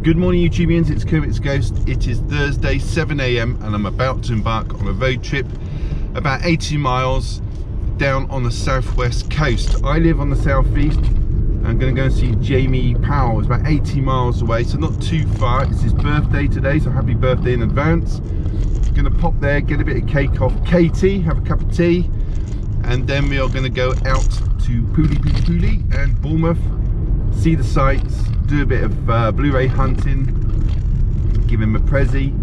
Good morning YouTubians, it's Kermit's Ghost. It is Thursday 7 AM and I'm about to embark on a road trip about 80 miles down on the southwest coast. I live on the southeast. I'm going to go and see Jamie Powell. It's about 80 miles away, so not too far. It's his birthday today, so happy birthday in advance. Going to pop there, get a bit of cake off Katie, have a cup of tea, and then we are going to go out to Poole and Bournemouth, see the sights, do a bit of Blu-ray hunting, give him a prezzy,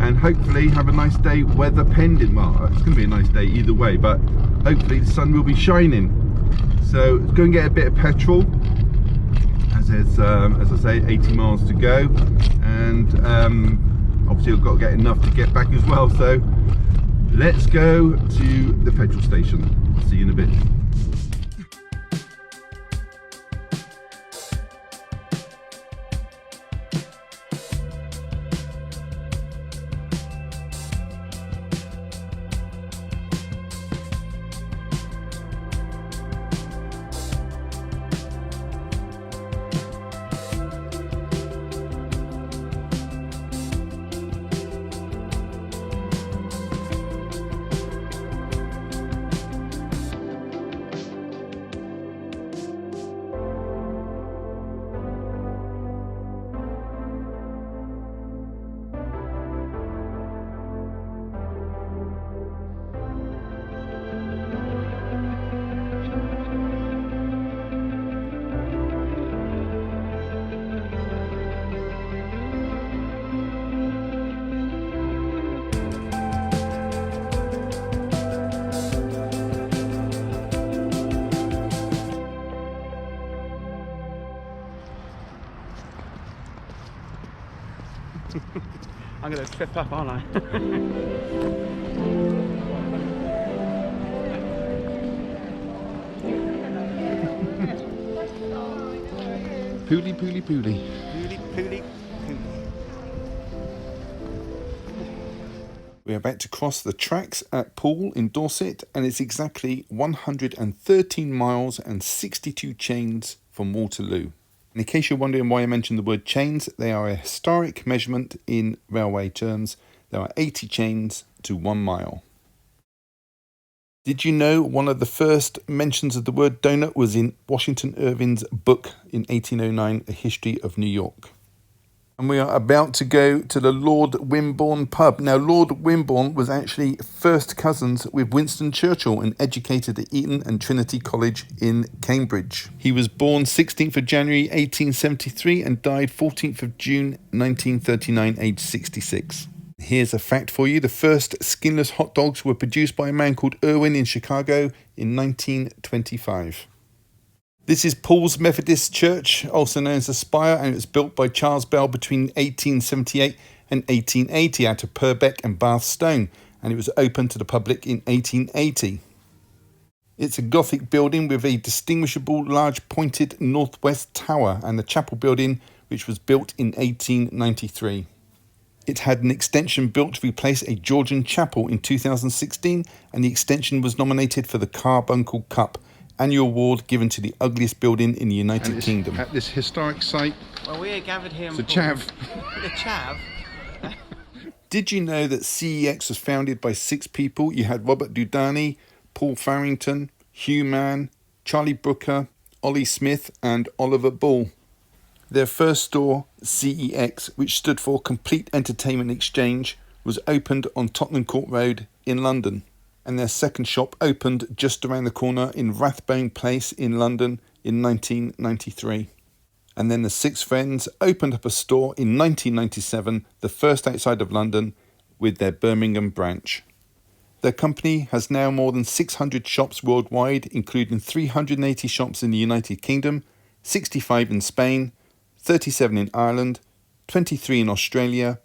and hopefully have a nice day, weather pending. Well, it's going to be a nice day either way, but hopefully the sun will be shining. So let's go and get a bit of petrol, as there's, as I say, 80 miles to go, and obviously I've got to get enough to get back as well. So let's go to the petrol station. See you in a bit. I'm going to trip up, aren't I? Poole. We're about to cross the tracks at Poole in Dorset, and it's exactly 113 miles and 62 chains from Waterloo. And in case you're wondering why I mentioned the word chains, they are a historic measurement in railway terms. There are 80 chains to 1 mile. Did you know one of the first mentions of the word donut was in Washington Irving's book in 1809, A History of New York? And we are about to go to the Lord Wimborne pub. Now, Lord Wimborne was actually first cousins with Winston Churchill and educated at Eton and Trinity College in Cambridge. He was born 16th of January 1873 and died 14th of June 1939, aged 66. Here's a fact for you. The first skinless hot dogs were produced by a man called Irwin in Chicago in 1925. This is Paul's Methodist Church, also known as the Spire, and it was built by Charles Bell between 1878 and 1880 out of Purbeck and Bath Stone, and it was opened to the public in 1880. It's a Gothic building with a distinguishable large pointed northwest tower and the chapel building, which was built in 1893. It had an extension built to replace a Georgian chapel in 2016, and the extension was nominated for the Carbuncle Cup, annual award given to the ugliest building in the United Kingdom. At this historic site. Well, we are gathered here. It's a chav. The chav. Did you know that CEX was founded by 6 people? You had Robert Dudani, Paul Farrington, Hugh Mann, Charlie Brooker, Ollie Smith, and Oliver Ball. Their first store, CEX, which stood for Complete Entertainment Exchange, was opened on Tottenham Court Road in London. And their second shop opened just around the corner in Rathbone Place in London in 1993. And then the 6 friends opened up a store in 1997, the first outside of London, with their Birmingham branch. Their company has now more than 600 shops worldwide, including 380 shops in the United Kingdom, 65 in Spain, 37 in Ireland, 23 in Australia,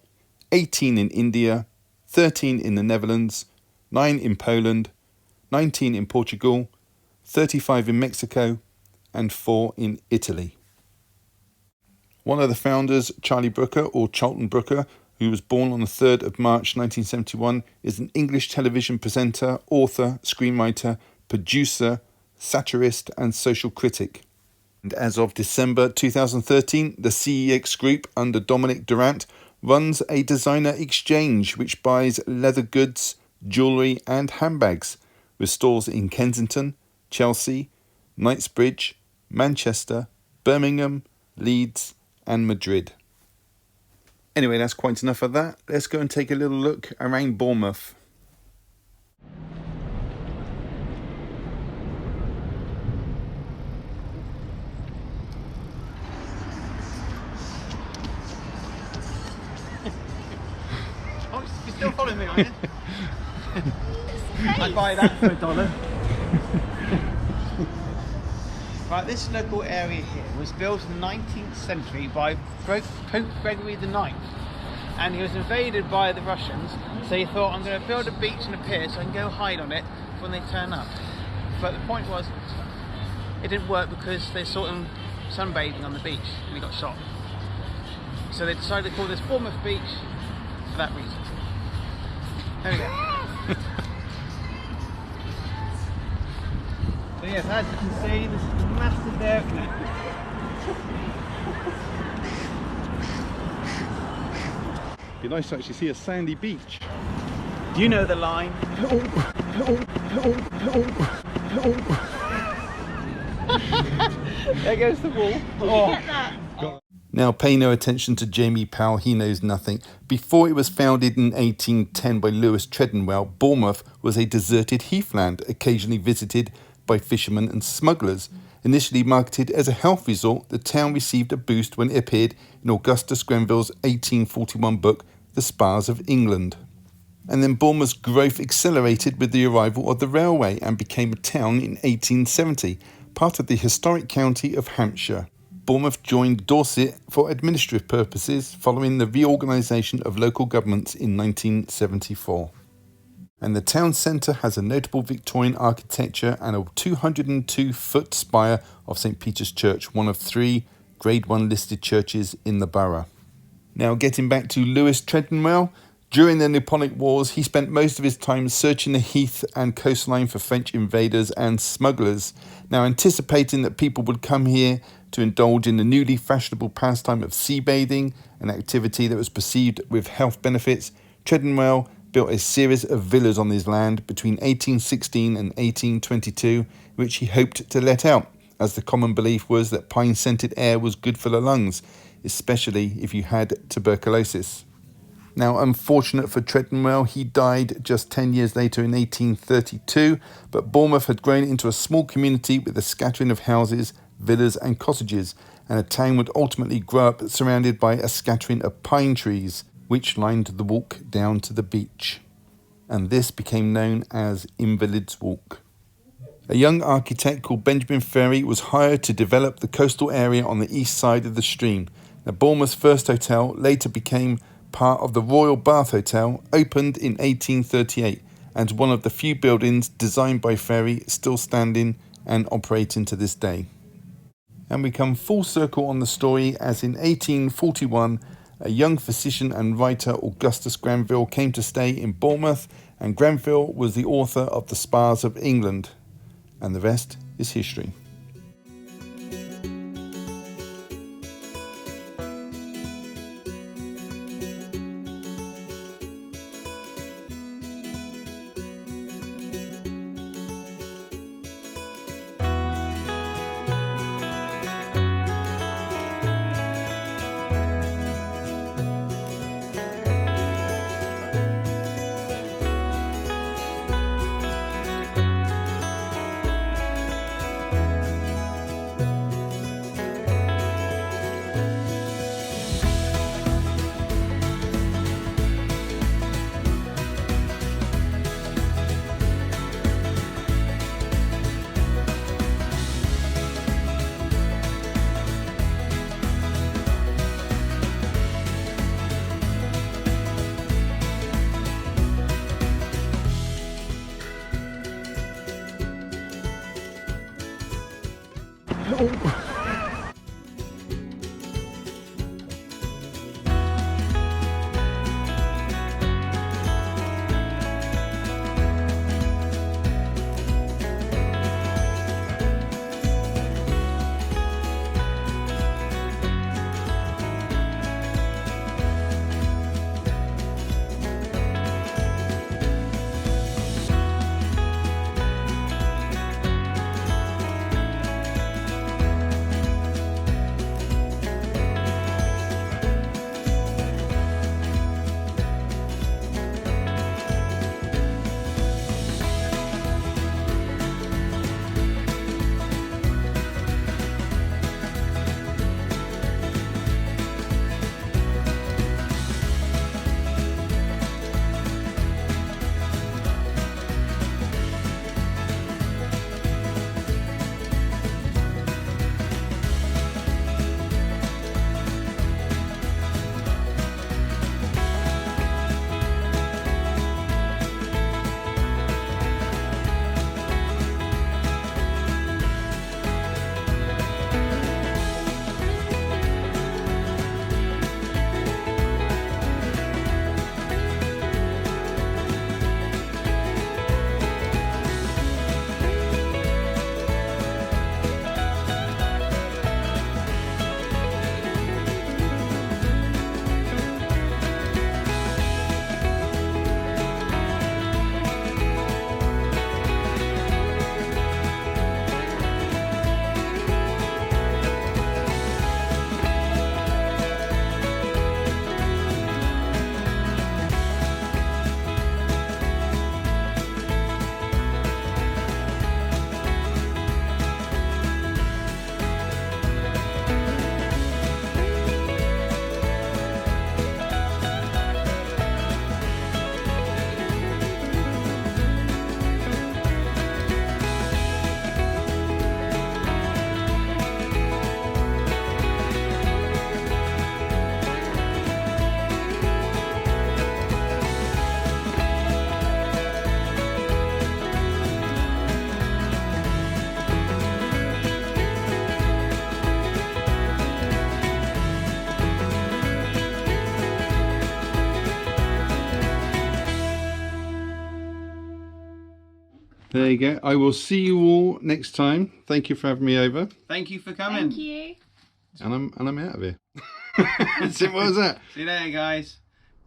18 in India, 13 in the Netherlands, 9 in Poland, 19 in Portugal, 35 in Mexico, and 4 in Italy. One of the founders, Charlie Brooker, or Charlton Brooker, who was born on the 3rd of March 1971, is an English television presenter, author, screenwriter, producer, satirist and social critic. And as of December 2013, the CEX Group under Dominic Durant runs a designer exchange which buys leather goods, jewellery and handbags, with stores in Kensington, Chelsea, Knightsbridge, Manchester, Birmingham, Leeds and Madrid. Anyway, that's quite enough of that. Let's go and take a little look around Bournemouth. Oh, you're still following me, aren't you? I'd buy that for $1. Right, this local area here was built in the 19th century by Pope Gregory IX, and he was invaded by the Russians, so he thought, I'm going to build a beach and a pier so I can go hide on it when they turn up. But the point was, it didn't work because they saw him sunbathing on the beach and he got shot. So they decided to call this Bournemouth Beach for that reason. There we go. So yes, as you can see, this is massive there. Be nice to actually see a sandy beach. Do you know the line? There goes the wall. Oh. Now pay no attention to Jamie Powell, he knows nothing. Before it was founded in 1810 by Lewis Treadwell, Bournemouth was a deserted heathland, occasionally visited by fishermen and smugglers. Initially marketed as a health resort, the town received a boost when it appeared in Augustus Grenville's 1841 book, The Spas of England. And then Bournemouth's growth accelerated with the arrival of the railway and became a town in 1870, part of the historic county of Hampshire. Bournemouth joined Dorset for administrative purposes following the reorganisation of local governments in 1974. And the town centre has a notable Victorian architecture and a 202-foot spire of St Peter's Church, one of 3 Grade 1 listed churches in the borough. Now getting back to Lewis Treadwell, during the Napoleonic Wars he spent most of his time searching the heath and coastline for French invaders and smugglers. Now anticipating that people would come here to indulge in the newly fashionable pastime of sea bathing, an activity that was perceived with health benefits, Treadwell built a series of villas on his land between 1816 and 1822, which he hoped to let out, as the common belief was that pine-scented air was good for the lungs, especially if you had tuberculosis. Now, unfortunate for Treadwell, he died just 10 years later in 1832, but Bournemouth had grown into a small community with a scattering of houses, villas and cottages, and a town would ultimately grow up surrounded by a scattering of pine trees, which lined the walk down to the beach. And this became known as Invalids Walk. A young architect called Benjamin Ferry was hired to develop the coastal area on the east side of the stream. Now, Bournemouth's first hotel later became part of the Royal Bath Hotel, opened in 1838, and one of the few buildings designed by Ferry still standing and operating to this day. And we come full circle on the story, as in 1841, a young physician and writer, Augustus Grenville, came to stay in Bournemouth, and Grenville was the author of The Spas of England. And the rest is history. There you go. I will see you all next time. Thank you for having me over. Thank you for coming. Thank you. And I'm out of here. Simple as that. See you later, guys.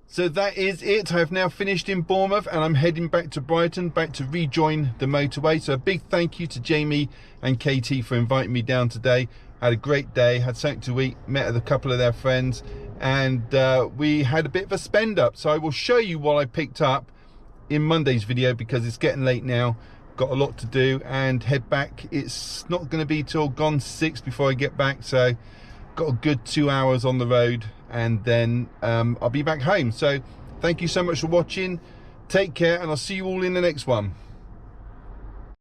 So that is it. I've now finished in Bournemouth and I'm heading back to Brighton, back to rejoin the motorway. So a big thank you to Jamie and Katie for inviting me down today. Had a great day, had something to eat, met a couple of their friends, and we had a bit of a spend up. So I will show you what I picked up in Monday's video because it's getting late now. Got a lot to do and head back. It's not going to be till gone 6 before I get back. So got a good 2 hours on the road and then I'll be back home. So thank you so much for watching. Take care and I'll see you all in the next one.